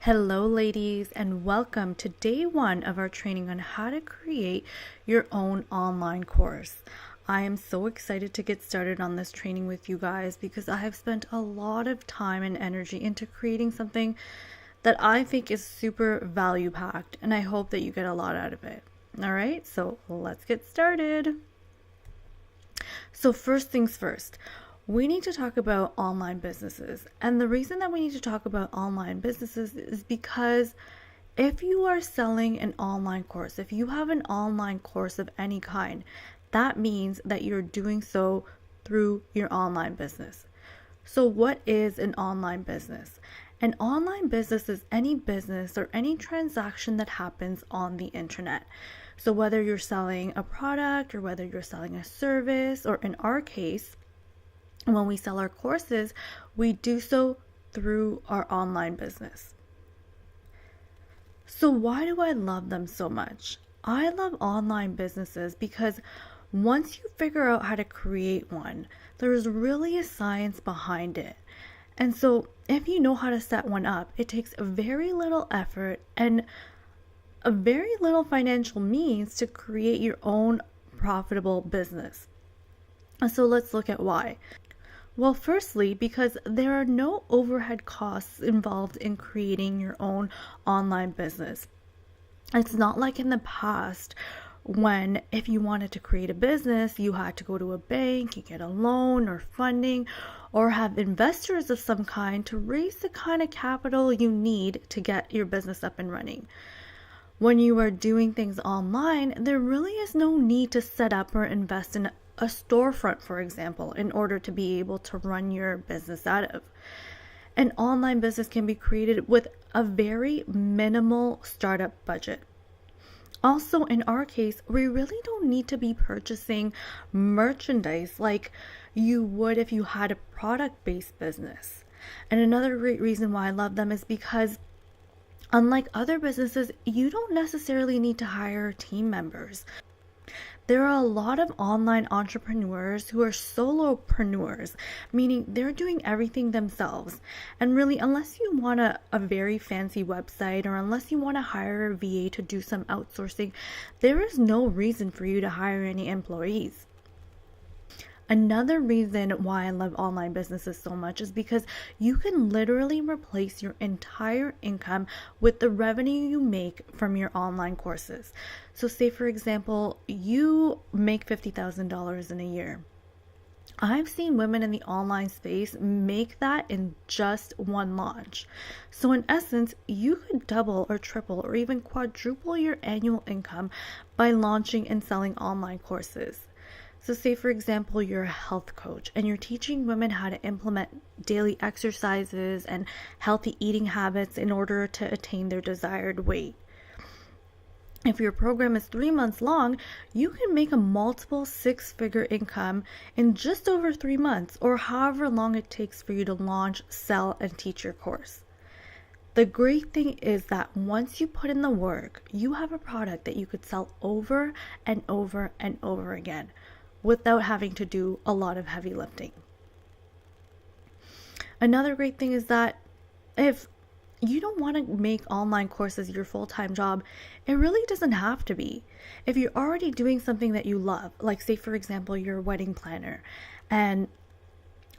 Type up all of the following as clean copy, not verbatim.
Hello, ladies, and welcome to day one of our training on how to create your own online course. I am so excited to get started on this training with you guys because I have spent a lot of time and energy into creating something that I think is super value packed, and I hope that you get a lot out of it. All right, so let's get started. So first things first, we need to talk about online businesses. And the reason that we need to talk about online businesses is because if you are selling an online course, if you have an online course of any kind, that means that you're doing so through your online business. So what is an online business? An online business is any business or any transaction that happens on the internet. So whether you're selling a product or whether you're selling a service, or in our case, when we sell our courses, we do so through our online business. So why do I love them so much? I love online businesses because once you figure out how to create one, there's really a science behind it. And so if you know how to set one up, it takes very little effort and a very little financial means to create your own profitable business. So let's look at why. Well, firstly, because there are no overhead costs involved in creating your own online business. It's not like in the past when if you wanted to create a business, you had to go to a bank, you get a loan or funding, or have investors of some kind to raise the kind of capital you need to get your business up and running. When you are doing things online, there really is no need to set up or invest in a storefront, for example, in order to be able to run your business out of. An online business can be created with a very minimal startup budget. Also, in our case, we really don't need to be purchasing merchandise like you would if you had a product-based business. And another great reason why I love them is because unlike other businesses, you don't necessarily need to hire team members. There are a lot of online entrepreneurs who are solopreneurs, meaning they're doing everything themselves. And really, unless you want a very fancy website or unless you want to hire a VA to do some outsourcing, there is no reason for you to hire any employees. Another reason why I love online businesses so much is because you can literally replace your entire income with the revenue you make from your online courses. So say, for example, you make $50,000 in a year. I've seen women in the online space make that in just one launch. So in essence, you could double or triple or even quadruple your annual income by launching and selling online courses. So say, for example, you're a health coach and you're teaching women how to implement daily exercises and healthy eating habits in order to attain their desired weight. If your program is 3 months long, you can make a multiple six-figure income in just over 3 months, or however long it takes for you to launch, sell, and teach your course. The great thing is that once you put in the work, you have a product that you could sell over and over and over again, without having to do a lot of heavy lifting. Another great thing is that if you don't want to make online courses your full-time job, it really doesn't have to be. If you're already doing something that you love, like say, for example, you're a wedding planner and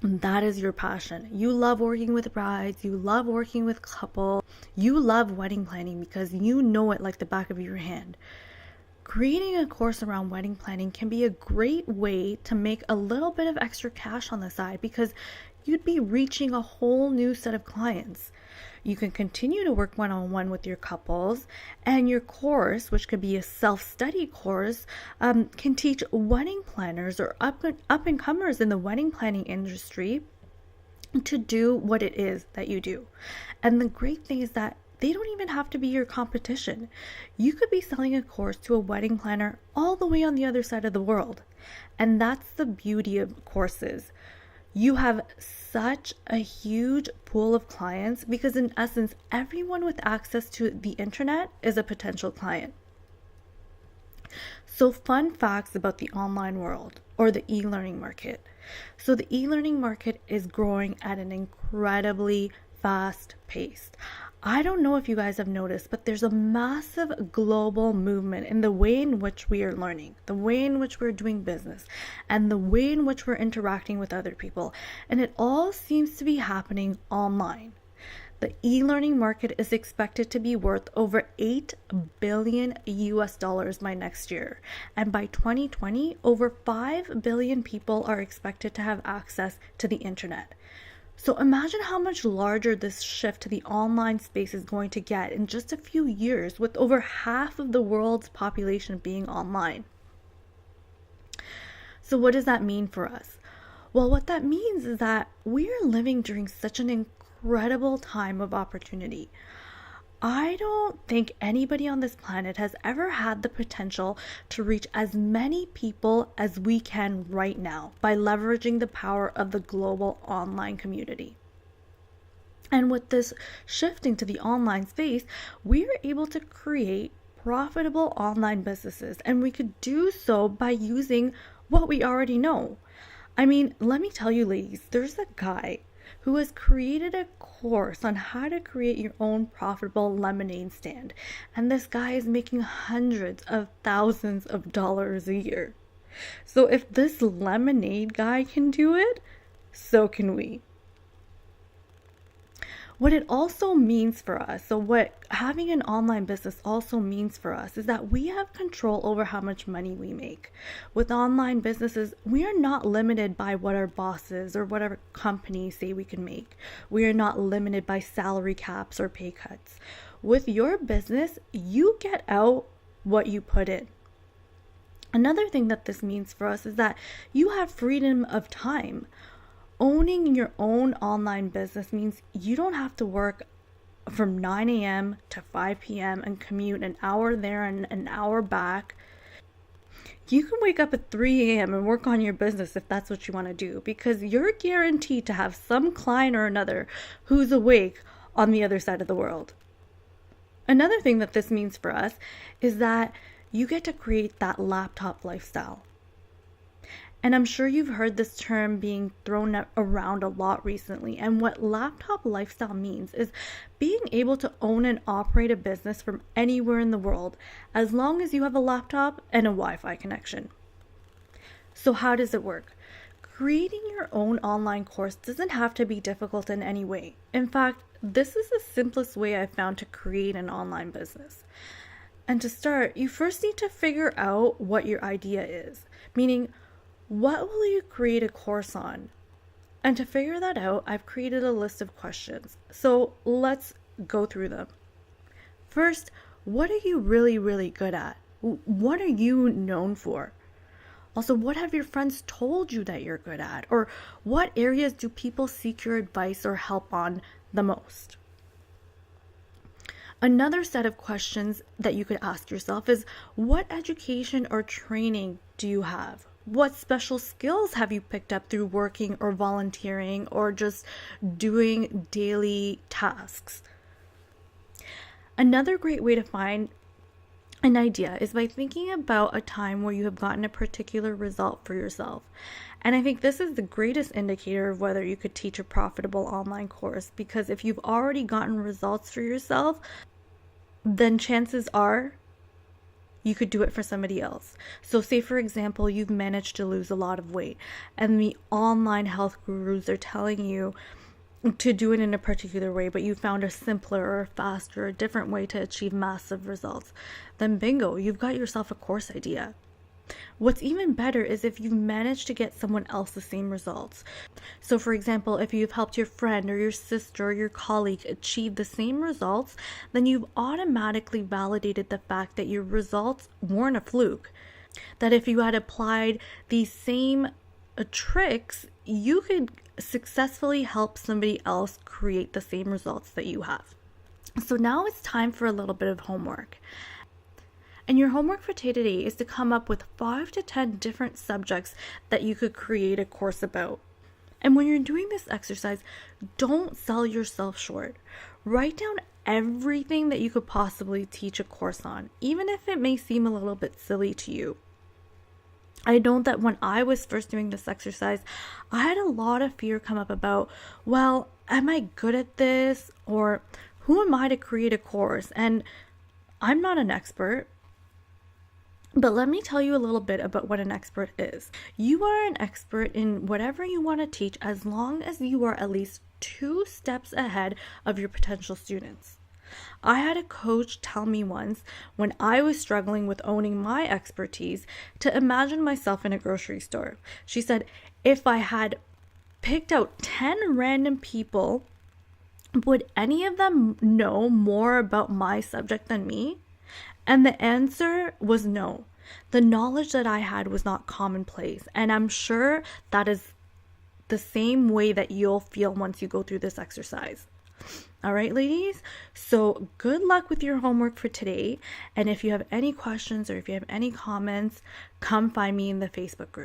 that is your passion. You love working with brides, you love working with couples, you love wedding planning because you know it like the back of your hand. Creating a course around wedding planning can be a great way to make a little bit of extra cash on the side because you'd be reaching a whole new set of clients. You can continue to work one-on-one with your couples, and your course, which could be a self-study course, can teach wedding planners or up-and-comers in the wedding planning industry to do what it is that you do. And the great thing is that they don't even have to be your competition. You could be selling a course to a wedding planner all the way on the other side of the world. And that's the beauty of courses. You have such a huge pool of clients because in essence, everyone with access to the internet is a potential client. So fun facts about the online world or the e-learning market. So the e-learning market is growing at an incredibly fast pace. I don't know if you guys have noticed, but there's a massive global movement in the way in which we are learning, the way in which we're doing business, and the way in which we're interacting with other people. And it all seems to be happening online. The e-learning market is expected to be worth over $8 billion US by next year. And by 2020, over 5 billion people are expected to have access to the internet. So imagine how much larger this shift to the online space is going to get in just a few years, with over half of the world's population being online. So what does that mean for us? Well, what that means is that we are living during such an incredible time of opportunity. I don't think anybody on this planet has ever had the potential to reach as many people as we can right now by leveraging the power of the global online community. And with this shifting to the online space, we are able to create profitable online businesses, and we could do so by using what we already know. I mean, let me tell you, ladies, there's a guy who has created a course on how to create your own profitable lemonade stand. And this guy is making hundreds of thousands of dollars a year. So if this lemonade guy can do it, so can we. What it also means for us, so what having an online business also means for us, is that we have control over how much money we make. With online businesses, we are not limited by what our bosses or whatever companies say we can make. We are not limited by salary caps or pay cuts. With your business, you get out what you put in. Another thing that this means for us is that you have freedom of time. Owning your own online business means you don't have to work from 9 a.m. to 5 p.m. and commute an hour there and an hour back. You can wake up at 3 a.m. and work on your business if that's what you want to do, because you're guaranteed to have some client or another who's awake on the other side of the world. Another thing that this means for us is that you get to create that laptop lifestyle. And I'm sure you've heard this term being thrown around a lot recently. And what laptop lifestyle means is being able to own and operate a business from anywhere in the world, as long as you have a laptop and a Wi-Fi connection. So how does it work? Creating your own online course doesn't have to be difficult in any way. In fact, this is the simplest way I've found to create an online business. And to start, you first need to figure out what your idea is, meaning, what will you create a course on? And to figure that out, I've created a list of questions. So let's go through them. First, what are you really, really good at? What are you known for? Also, what have your friends told you that you're good at? Or what areas do people seek your advice or help on the most? Another set of questions that you could ask yourself is, what education or training do you have? What special skills have you picked up through working or volunteering or just doing daily tasks? Another great way to find an idea is by thinking about a time where you have gotten a particular result for yourself. And I think this is the greatest indicator of whether you could teach a profitable online course, because if you've already gotten results for yourself, then chances are you could do it for somebody else. So say, for example, you've managed to lose a lot of weight and the online health gurus are telling you to do it in a particular way, but you found a simpler or faster, or different way to achieve massive results. Then bingo, you've got yourself a course idea. What's even better is if you've managed to get someone else the same results. So for example, if you've helped your friend or your sister or your colleague achieve the same results, then you've automatically validated the fact that your results weren't a fluke. That if you had applied these same tricks, you could successfully help somebody else create the same results that you have. So now it's time for a little bit of homework. And your homework for today is to come up with 5 to 10 different subjects that you could create a course about. And when you're doing this exercise, don't sell yourself short. Write down everything that you could possibly teach a course on, even if it may seem a little bit silly to you. I know that when I was first doing this exercise, I had a lot of fear come up about, well, am I good at this? Or Who am I to create a course? And I'm not an expert. But let me tell you a little bit about what an expert is. You are an expert in whatever you want to teach as long as you are at least 2 steps ahead of your potential students. I had a coach tell me once when I was struggling with owning my expertise to imagine myself in a grocery store. She said, if I had picked out 10 random people, would any of them know more about my subject than me? And the answer was no. The knowledge that I had was not commonplace. And I'm sure that is the same way that you'll feel once you go through this exercise. All right, ladies? So good luck with your homework for today. And if you have any questions or if you have any comments, come find me in the Facebook group.